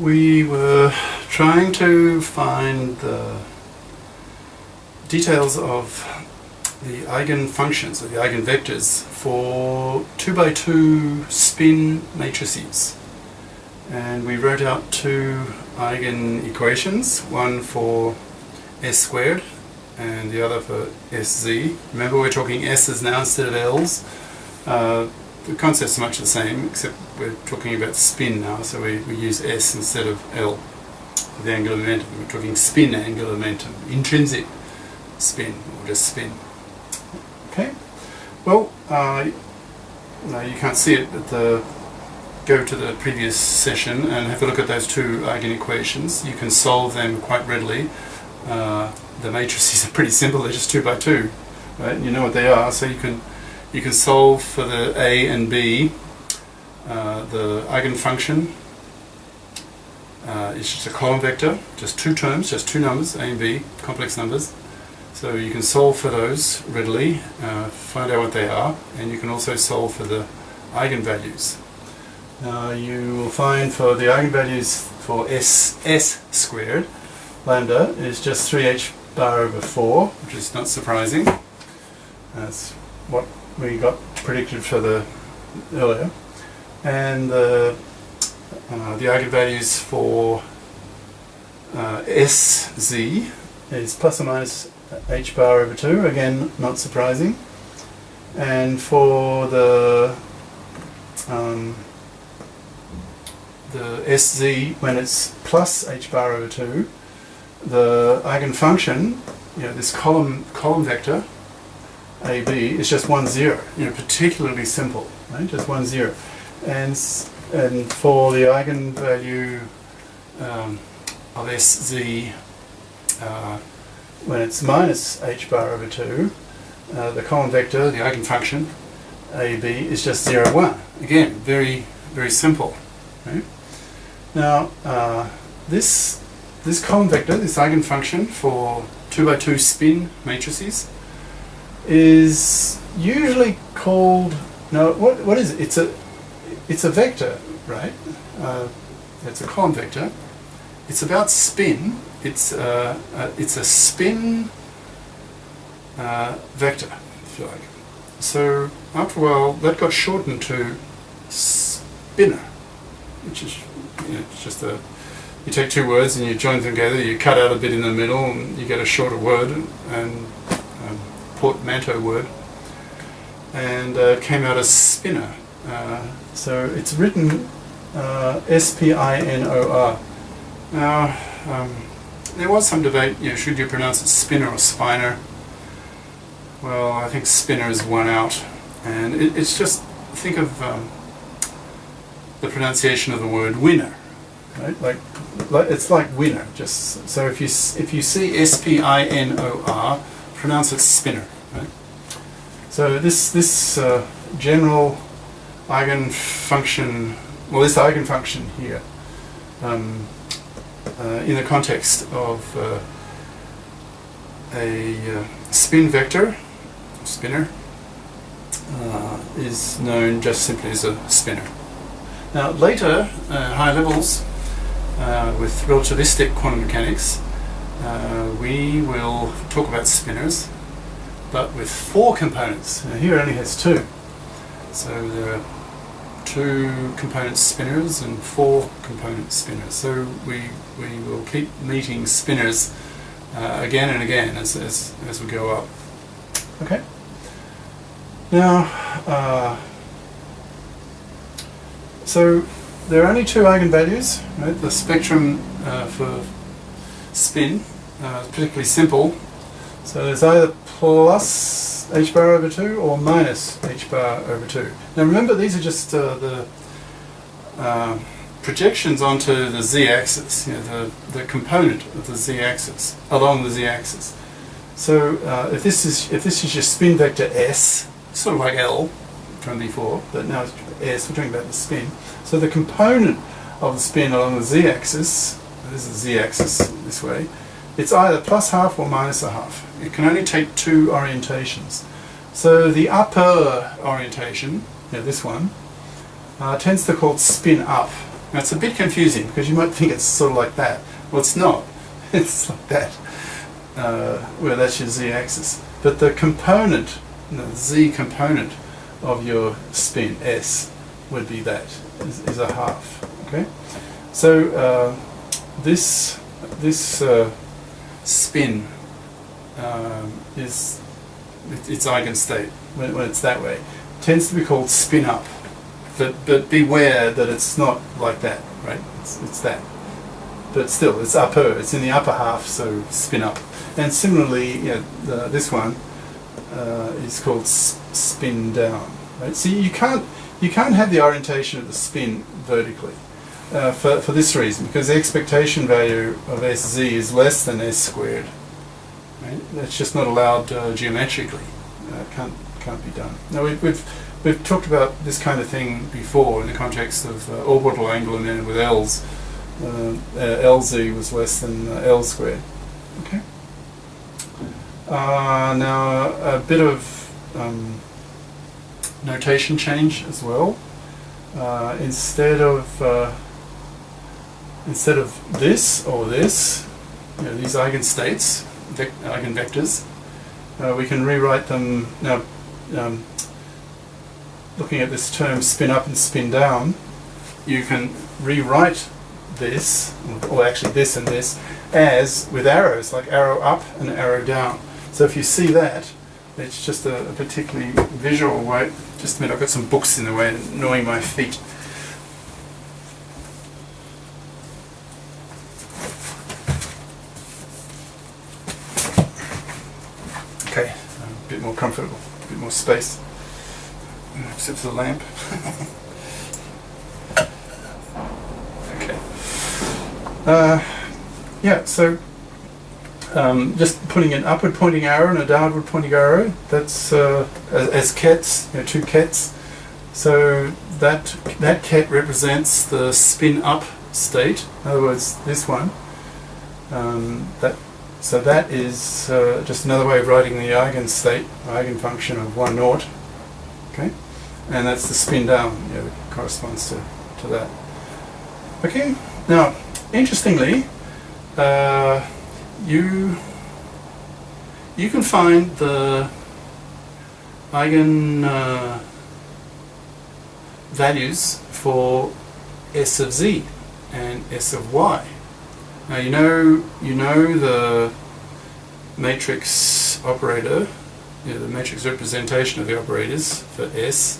We were trying to find the details of the eigenfunctions, or the eigenvectors, for 2x2 spin matrices. And we wrote out two eigenequations, one for s squared and the other for sz. Remember, we're talking s's now instead of l's. The concept's much the same, except we're talking about spin now, so we use s instead of l for the angular momentum. We're talking spin angular momentum, intrinsic spin, or just spin. Okay, well, no, you can't see it, but go to the previous session and have a look at those two eigenequations. You can solve them quite readily. The matrices are pretty simple, they're just 2x2, right? You know what they are, so you can solve for the a and b. The eigenfunction is just a column vector, just two terms, just two numbers, a and b, complex numbers. So you can solve for those readily, find out what they are, and you can also solve for the eigenvalues. You will find for the eigenvalues for s squared, lambda is just 3h bar over 4, which is not surprising. That's what we got predicted for the earlier. And the eigenvalues for sz is plus or minus h bar over 2, again not surprising. And for the sz, when it's plus h bar over 2, the eigenfunction, this column vector AB is just 1, 0. Particularly simple, right? Just 1, 0. And for the eigenvalue of sz, when it's minus h bar over 2, the column vector, the eigenfunction AB, is just 0, 1. Again, very, very simple. Right? Now, this column vector, this eigenfunction for 2x2 spin matrices, is usually called, what is it? It's a vector, right? It's a column vector. It's about spin. It's a spin vector, if you like. So after a while, that got shortened to spinner, which is it's just you take two words and you join them together. You cut out a bit in the middle, and you get a shorter word and portmanteau word, and it came out as spinner. So it's written S-P-I-N-O-R. Now, there was some debate, should you pronounce it spinner or spiner? Well, I think spinner is won out, and it's just, think of the pronunciation of the word winner, right? Like it's like winner. Just so if you see S-P-I-N-O-R, pronounce it spinner, right? So this general eigenfunction, well, this eigenfunction here, in the context of a spin vector, spinner, is known just simply as a spinner. Now later, higher levels, with relativistic quantum mechanics, we will talk about spinners, but with 4 components. Now here it only has 2. So there are 2 component spinners and 4 component spinners. So we will keep meeting spinners again and again as we go up. Okay. Now, so there are only 2 eigenvalues. Right? The spectrum for spin is particularly simple. So there's either plus h bar over 2 or minus h bar over 2. Now remember, these are just the projections onto the z-axis, the component of the z-axis, along the z-axis. So if this is your spin vector s, sort of like L from before, but now it's s, we're talking about the spin. So the component of the spin along the z-axis, this is the z-axis this way, it's either plus half or minus a half. It can only take 2 orientations. So the upper orientation, this one, tends to call spin up, Now it's a bit confusing because you might think it's sort of like that. Well, it's not. It's like that, where that's your z-axis. But the component, the z component of your spin, S, would be that, is a half. Okay? So this spin is its eigenstate when it's that way. Tends to be called spin up, but beware that it's not like that, right? It's that, but still it's upper. It's in the upper half, so spin up. And similarly, this one is called spin down, right? So you can't have the orientation of the spin vertically for this reason, because the expectation value of sz is less than s squared. Right? That's just not allowed geometrically. Can't be done. Now we've talked about this kind of thing before in the context of orbital angular momentum with L's. Lz was less than L squared. Okay. Now a bit of notation change as well. Instead of this or this, these eigenstates, eigenvectors, we can rewrite them now. Looking at this term spin up and spin down, you can rewrite this, or actually this and this, as with arrows, like arrow up and arrow down. So if you see that, it's just a particularly visual way. Just a minute, I've got some books in the way annoying my feet. Okay, a bit more comfortable, a bit more space, except for the lamp. Okay. So just putting an upward pointing arrow and a downward pointing arrow, that's as kets, two kets. So that ket represents the spin up state. In other words, this one. So that is just another way of writing the eigenstate, eigenfunction of 1, 0. Okay, and that's the spin down. That corresponds to that. Okay. Now, interestingly, you can find the eigen values for S of z and S of y. Now you know the matrix operator, the matrix representation of the operators for S.